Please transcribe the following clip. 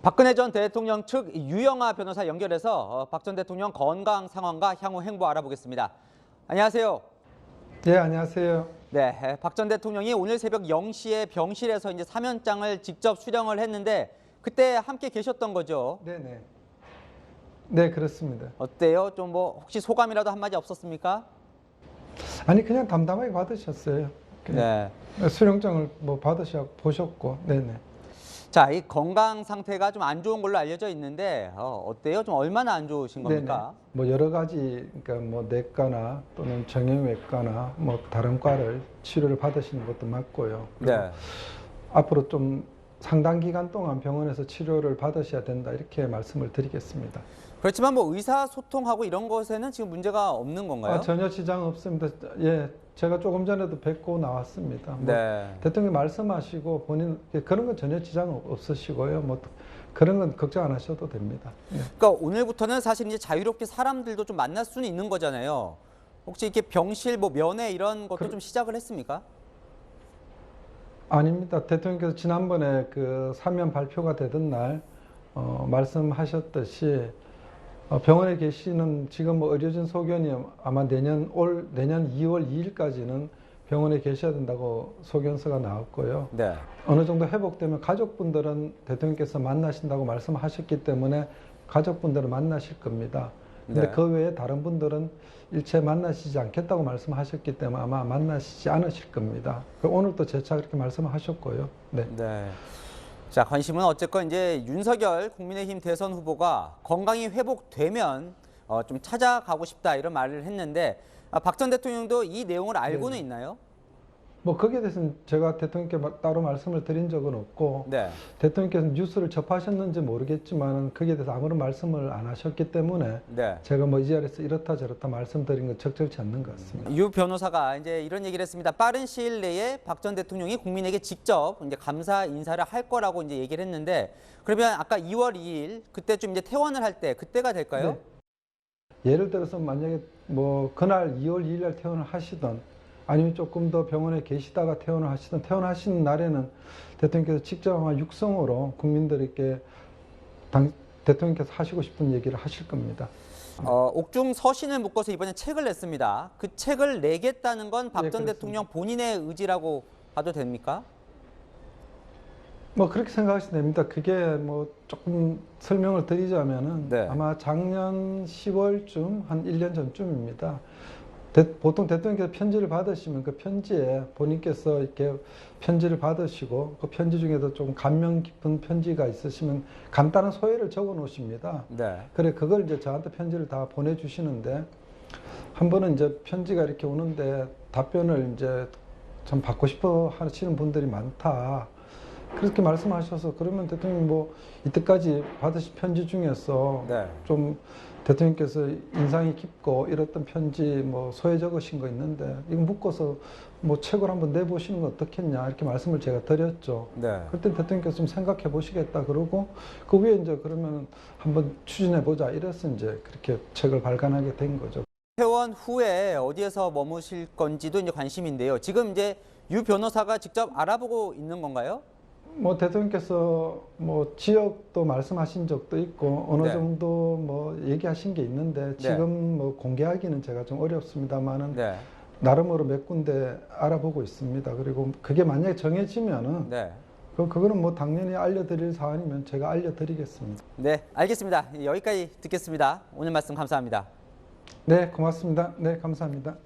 박근혜 전 대통령 측 유영하 변호사 연결해서 박 전 대통령 건강 상황과 향후 행보 알아보겠습니다. 안녕하세요. 네, 안녕하세요. 네, 박 전 대통령이 오늘 새벽 0시에 병실에서 이제 사면장을 직접 수령을 했는데 그때 함께 계셨던 거죠? 네네. 네, 그렇습니다. 어때요? 좀 뭐 혹시 소감이라도 한마디 없었습니까? 아니, 그냥 담담하게 받으셨어요. 네. 수령장을 보셨고, 네네. 자, 이 건강 상태가 좀 안 좋은 걸로 알려져 있는데 어때요? 좀 얼마나 안 좋으신 겁니까? 네네. 뭐 여러 가지, 그러니까 뭐 내과나 또는 정형외과나 뭐 다른 과를 치료를 받으시는 것도 맞고요. 네. 앞으로 좀 상당 기간 동안 병원에서 치료를 받으셔야 된다, 이렇게 말씀을 드리겠습니다. 그렇지만 뭐 의사소통하고 이런 것에는 지금 문제가 없는 건가요? 전혀 지장 없습니다. 예, 제가 조금 전에도 뵙고 나왔습니다. 네. 대통령이 말씀하시고 본인 그런 건 전혀 지장 없으시고요. 뭐 그런 건 걱정 안 하셔도 됩니다. 예. 그러니까 오늘부터는 사실 이제 자유롭게 사람들도 좀 만날 수는 있는 거잖아요. 혹시 이렇게 병실 뭐 면회 이런 것도 좀 시작을 했습니까? 아닙니다. 대통령께서 지난번에 그 사면 발표가 되던 날 말씀하셨듯이 병원에 계시는 지금 뭐 의료진 소견이 아마 내년 2월 2일까지는 병원에 계셔야 된다고 소견서가 나왔고요. 네. 어느 정도 회복되면 가족분들은 대통령께서 만나신다고 말씀하셨기 때문에 가족분들은 만나실 겁니다. 근데 네. 그 외에 다른 분들은 일체 만나시지 않겠다고 말씀하셨기 때문에 아마 만나시지 않으실 겁니다. 오늘 또 재차 그렇게 말씀하셨고요. 네. 네. 자, 관심은 어쨌건 이제 윤석열 국민의힘 대선 후보가 건강이 회복되면 좀 찾아가고 싶다 이런 말을 했는데 박 전 대통령도 이 내용을 알고는 네. 있나요? 뭐 거기에 대해서는 제가 대통령께 따로 말씀을 드린 적은 없고 네. 대통령께서 뉴스를 접하셨는지 모르겠지만 거기에 대해서 아무런 말씀을 안 하셨기 때문에 네. 제가 뭐 이 자리에서 이렇다 저렇다 말씀드린 건 적절치 않는 것 같습니다. 유 변호사가 이제 이런 얘기를 했습니다. 빠른 시일 내에 박 전 대통령이 국민에게 직접 이제 감사 인사를 할 거라고 이제 얘기를 했는데 그러면 아까 2월 2일 그때쯤 이제 퇴원을 할 때 그때가 될까요? 네. 예를 들어서 만약에 뭐 그날 2월 2일 날 퇴원을 하시던 아니면 조금 더 병원에 계시다가 퇴원을 하시던 퇴원하시는 날에는 대통령께서 직접 아마 육성으로 국민들에게 대통령께서 하시고 싶은 얘기를 하실 겁니다. 옥중 서신을 묶어서 이번에 책을 냈습니다. 그 책을 내겠다는 건 박 전 대통령 본인의 의지라고 봐도 됩니까? 뭐 그렇게 생각하시면 됩니다. 그게 뭐 조금 설명을 드리자면은 네. 아마 작년 10월쯤 한 1년 전쯤입니다. 보통 대통령께서 편지를 받으시면 그 편지에 본인께서 이렇게 편지를 받으시고 그 편지 중에도 좀 감명 깊은 편지가 있으시면 간단한 소회를 적어 놓으십니다. 네. 그래 그걸 이제 저한테 편지를 다 보내주시는데 한 번은 이제 편지가 이렇게 오는데 답변을 이제 참 받고 싶어 하시는 분들이 많다. 그렇게 말씀하셔서 그러면 대통령이 뭐 이때까지 받으신 편지 중에서 네. 좀 대통령께서 인상이 깊고 이랬던 편지 뭐 소회 적으신 거 있는데 이거 묶어서 뭐 책을 한번 내보시는 거 어떻겠냐 이렇게 말씀을 제가 드렸죠. 네. 그때 대통령께서 좀 생각해 보시겠다 그러고 그 위에 이제 그러면 한번 추진해 보자 이래서 이제 그렇게 책을 발간하게 된 거죠. 퇴원 후에 어디에서 머무실 건지도 이제 관심인데요. 지금 이제 유 변호사가 직접 알아보고 있는 건가요? 뭐 대통령께서 뭐 지역도 말씀하신 적도 있고 어느 네. 정도 뭐 얘기하신 게 있는데 지금 뭐 공개하기는 제가 좀 어렵습니다만은 네. 나름으로 몇 군데 알아보고 있습니다. 그리고 그게 만약에 정해지면은 네. 그거는 뭐 당연히 알려드릴 사안이면 제가 알려드리겠습니다. 네, 알겠습니다. 여기까지 듣겠습니다. 오늘 말씀 감사합니다. 네, 고맙습니다. 네, 감사합니다.